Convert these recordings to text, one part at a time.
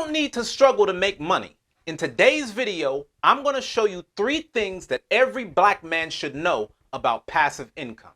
don't need to struggle to make money. In today's video, I'm going to show you 3 things that every black man should know about passive income.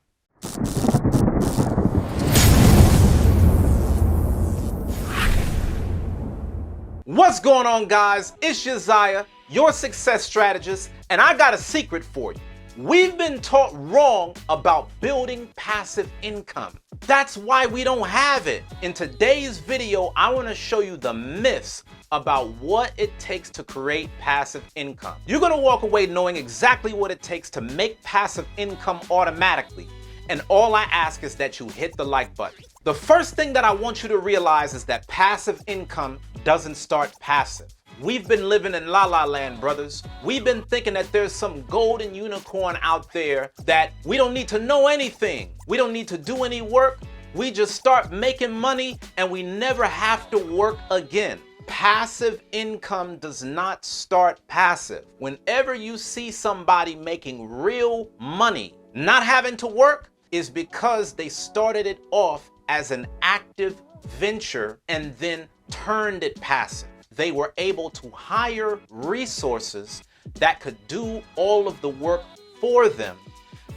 What's going on, guys? It's Uzziah, your success strategist, and I got a secret for you. We've been taught wrong about building passive income. That's why we don't have it. In today's video, I want to show you the myths about what it takes to create passive income. You're going to walk away knowing exactly what it takes to make passive income automatically. And all I ask is that you hit the like button. The first thing that I want you to realize is that passive income doesn't start passive. We've been living in la la land, brothers. We've been thinking that there's some golden unicorn out there that we don't need to know anything. We don't need to do any work. We just start making money and we never have to work again. Passive income does not start passive. Whenever you see somebody making real money, not having to work, is because they started it off as an active venture and then turned it passive. They were able to hire resources that could do all of the work for them,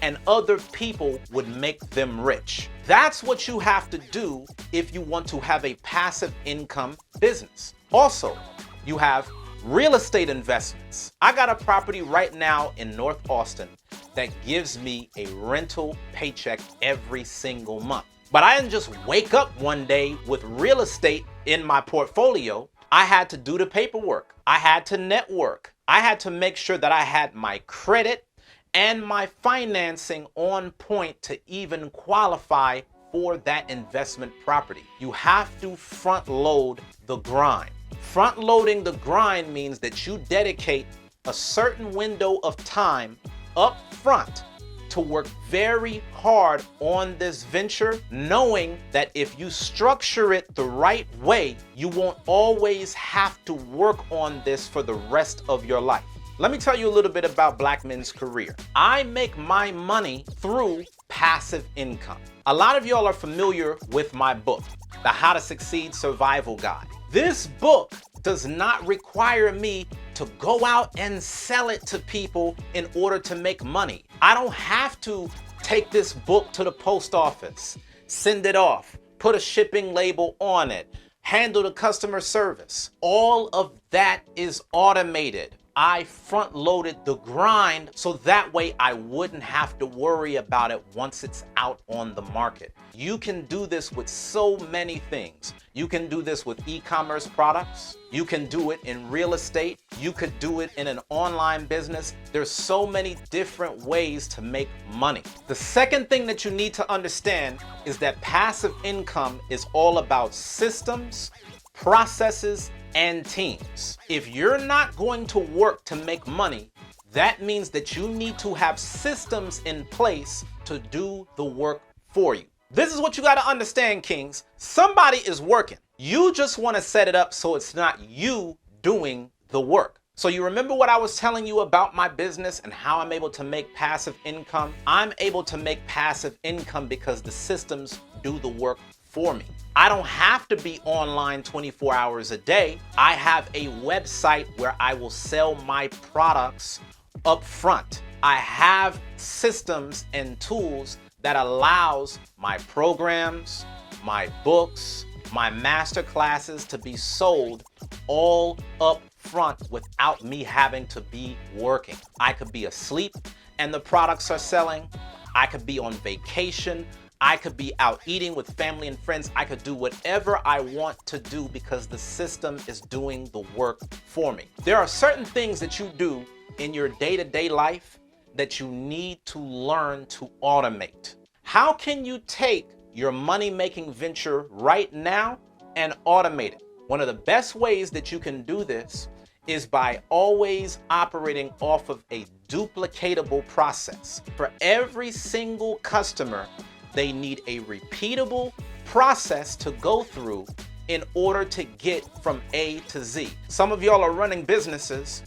and other people would make them rich. That's what you have to do if you want to have a passive income business. Also, you have real estate investments. I got a property right now in North Austin that gives me a rental paycheck every single month. But I didn't just wake up one day with real estate in my portfolio. I had to do the paperwork. I had to network. I had to make sure that I had my credit and my financing on point to even qualify for that investment property. You have to front load the grind. Front loading the grind means that you dedicate a certain window of time up front to work very hard on this venture, knowing that if you structure it the right way, you won't always have to work on this for the rest of your life. Let me tell you a little bit about Black Men's Career. I make my money through passive income. A lot of y'all are familiar with my book, The How to Succeed Survival Guide. This book does not require me to go out and sell it to people in order to make money. I don't have to take this book to the post office, send it off, put a shipping label on it, handle the customer service. All of that is automated. I front loaded the grind so that way I wouldn't have to worry about it once it's out on the market. You can do this with so many things. You can do this with e-commerce products. You can do it in real estate. You could do it in an online business. There's so many different ways to make money. The second thing that you need to understand is that passive income is all about systems, processes, and teams. If you're not going to work to make money, that means that you need to have systems in place to do the work for you. This is what you got to understand, Kings. Somebody is working. You just want to set it up so it's not you doing the work. So you remember what I was telling you about my business and how I'm able to make passive income? I'm able to make passive income because the systems do the work for me. I don't have to be online 24 hours a day. I have a website where I will sell my products up front. I have systems and tools that allows my programs, my books, my master classes to be sold all up front without me having to be working. I could be asleep and the products are selling. I could be on vacation. I could be out eating with family and friends. I could do whatever I want to do because the system is doing the work for me. There are certain things that you do in your day-to-day life that you need to learn to automate. How can you take your money-making venture right now and automate it? One of the best ways that you can do this is by always operating off of a duplicatable process. For every single customer, they need a repeatable process to go through in order to get from A to Z. Some of y'all are running businesses,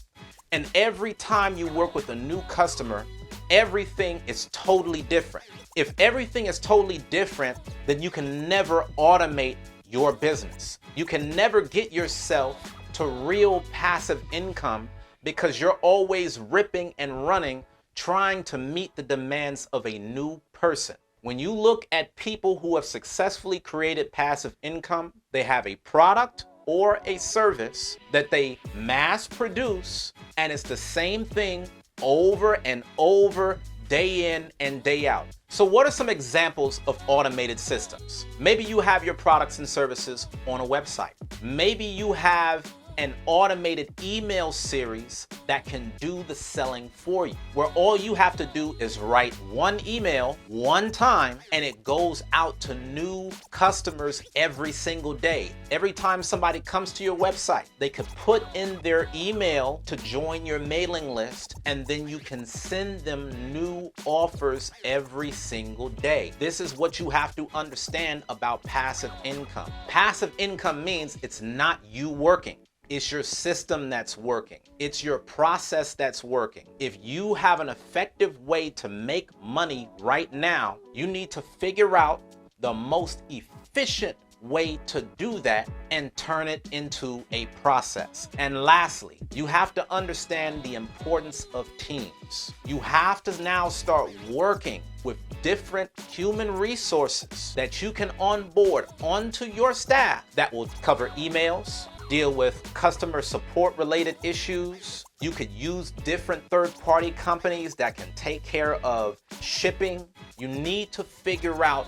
and every time you work with a new customer, everything is totally different. If everything is totally different, then you can never automate your business. You can never get yourself to real passive income because you're always ripping and running, trying to meet the demands of a new person. When you look at people who have successfully created passive income, they have a product or a service that they mass produce, and it's the same thing over and over, day in and day out. So what are some examples of automated systems? Maybe you have your products and services on a website. Maybe you have an automated email series that can do the selling for you, where all you have to do is write one email one time and it goes out to new customers every single day. Every time somebody comes to your website, they could put in their email to join your mailing list, and then you can send them new offers every single day. This is what you have to understand about passive income. Passive income means it's not you working. It's your system that's working. It's your process that's working. If you have an effective way to make money right now, you need to figure out the most efficient way to do that and turn it into a process. And lastly, you have to understand the importance of teams. You have to now start working with different human resources that you can onboard onto your staff that will cover emails, deal with customer support related issues. You could use different third-party companies that can take care of shipping. You need to figure out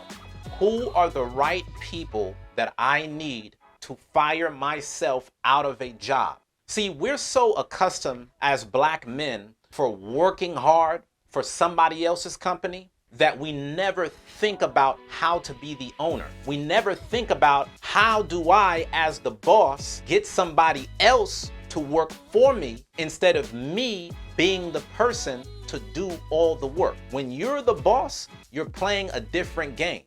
who are the right people that I need to fire myself out of a job. See, we're so accustomed as Black men for working hard for somebody else's company that we never think about how to be the owner. We never think about how do I, as the boss, get somebody else to work for me instead of me being the person to do all the work. When you're the boss, you're playing a different game.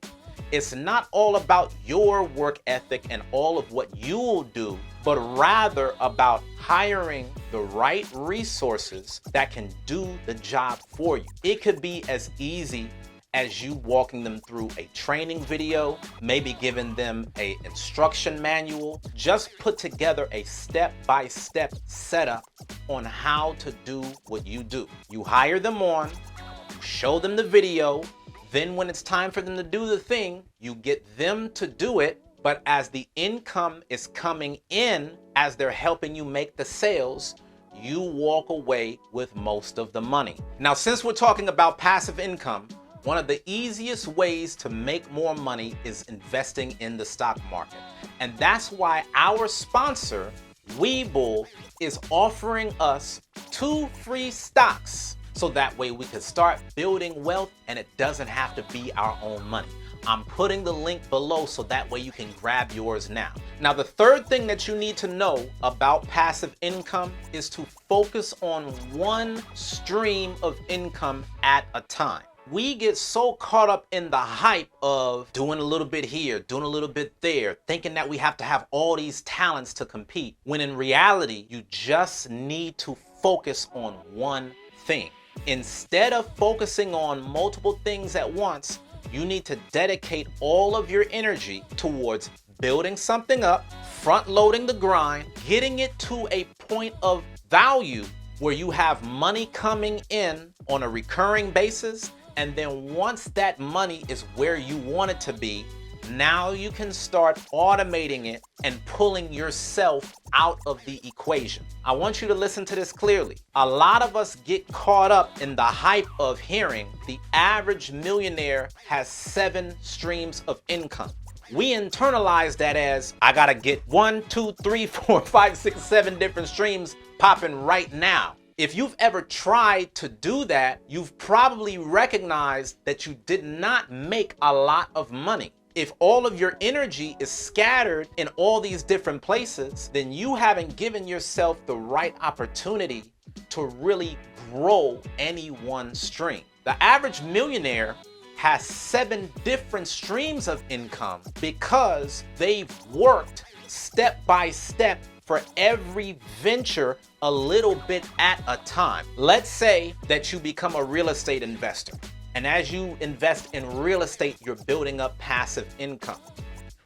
It's not all about your work ethic and all of what you'll do, but rather about hiring the right resources that can do the job for you. It could be as easy as you walking them through a training video, maybe giving them an instruction manual. Just put together a step-by-step setup on how to do what you do. You hire them on, you show them the video, then when it's time for them to do the thing, you get them to do it, but as the income is coming in, as they're helping you make the sales, you walk away with most of the money. Now, since we're talking about passive income, one of the easiest ways to make more money is investing in the stock market. And that's why our sponsor, Webull, is offering us 2 free stocks. So that way we can start building wealth and it doesn't have to be our own money. I'm putting the link below so that way you can grab yours now. Now, the third thing that you need to know about passive income is to focus on one stream of income at a time. We get so caught up in the hype of doing a little bit here, doing a little bit there, thinking that we have to have all these talents to compete, when in reality, you just need to focus on one thing. Instead of focusing on multiple things at once, you need to dedicate all of your energy towards building something up, front-loading the grind, getting it to a point of value where you have money coming in on a recurring basis. And then once that money is where you want it to be, now you can start automating it and pulling yourself out of the equation. I want you to listen to this clearly. A lot of us get caught up in the hype of hearing the average millionaire has 7 streams of income. We internalize that as, I gotta get 1, 2, 3, 4, 5, 6, 7 different streams popping right now. If you've ever tried to do that, you've probably recognized that you did not make a lot of money. If all of your energy is scattered in all these different places, then you haven't given yourself the right opportunity to really grow any one stream. The average millionaire has 7 different streams of income because they've worked step by step for every venture a little bit at a time. Let's say that you become a real estate investor. And as you invest in real estate, you're building up passive income.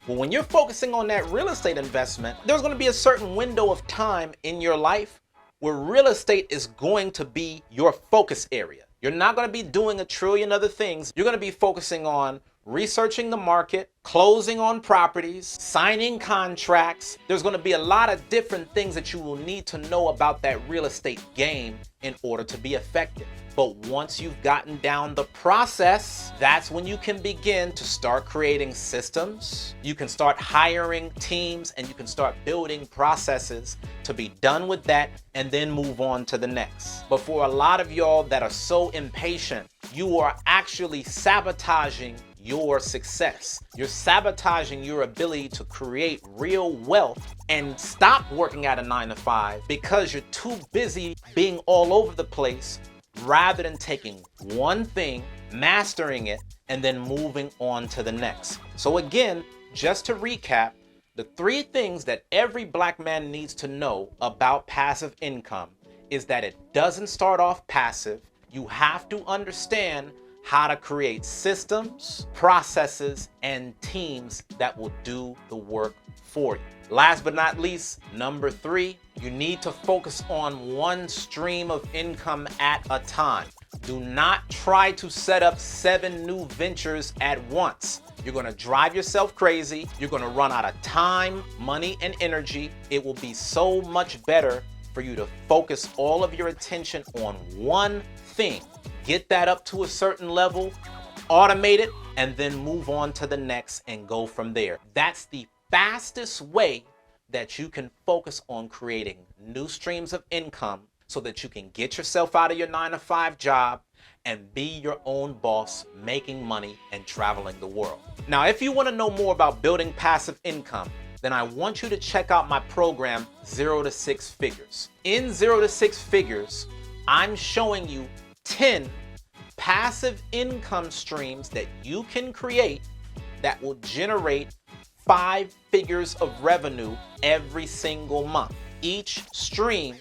Well, when you're focusing on that real estate investment, there's going to be a certain window of time in your life where real estate is going to be your focus area. You're not going to be doing a trillion other things. You're going to be focusing on researching the market, closing on properties, signing contracts. There's going to be a lot of different things that you will need to know about that real estate game in order to be effective. But once you've gotten down the process, that's when you can begin to start creating systems. You can start hiring teams and you can start building processes to be done with that and then move on to the next. But for a lot of y'all that are so impatient, you are actually sabotaging your success. You're sabotaging your ability to create real wealth and stop working at a 9-to-5 because you're too busy being all over the place rather than taking one thing, mastering it, and then moving on to the next. So again, just to recap, the 3 things that every black man needs to know about passive income is that it doesn't start off passive. You have to understand how to create systems, processes, and teams that will do the work for you. Last but not least, number 3, you need to focus on one stream of income at a time. Do not try to set up 7 new ventures at once. You're going to drive yourself crazy. You're going to run out of time, money, and energy. It will be so much better for you to focus all of your attention on one thing. Get that up to a certain level, automate it, and then move on to the next and go from there. That's the fastest way that you can focus on creating new streams of income so that you can get yourself out of your 9-to-5 job and be your own boss, making money and traveling the world. Now, if you want to know more about building passive income, then I want you to check out my program, 0 to 6 Figures. In 0 to 6 Figures, I'm showing you 10 passive income streams that you can create that will generate 5 figures of revenue every single month. Each stream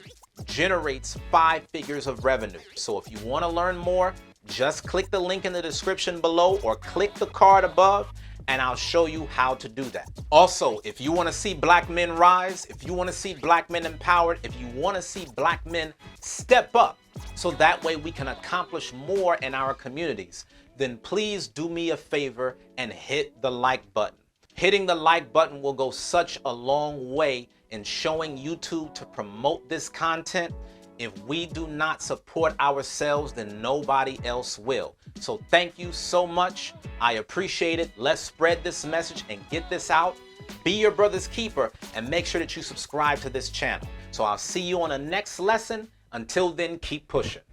generates 5 figures of revenue. So if you want to learn more, just click the link in the description below or click the card above and I'll show you how to do that. Also, if you want to see black men rise, if you want to see black men empowered, if you want to see black men step up so that way we can accomplish more in our communities, then please do me a favor and hit the like button. Hitting the like button will go such a long way in showing YouTube to promote this content. If we do not support ourselves, then nobody else will. So thank you so much. I appreciate it. Let's spread this message and get this out. Be your brother's keeper and make sure that you subscribe to this channel. So I'll see you on the next lesson. Until then, keep pushing.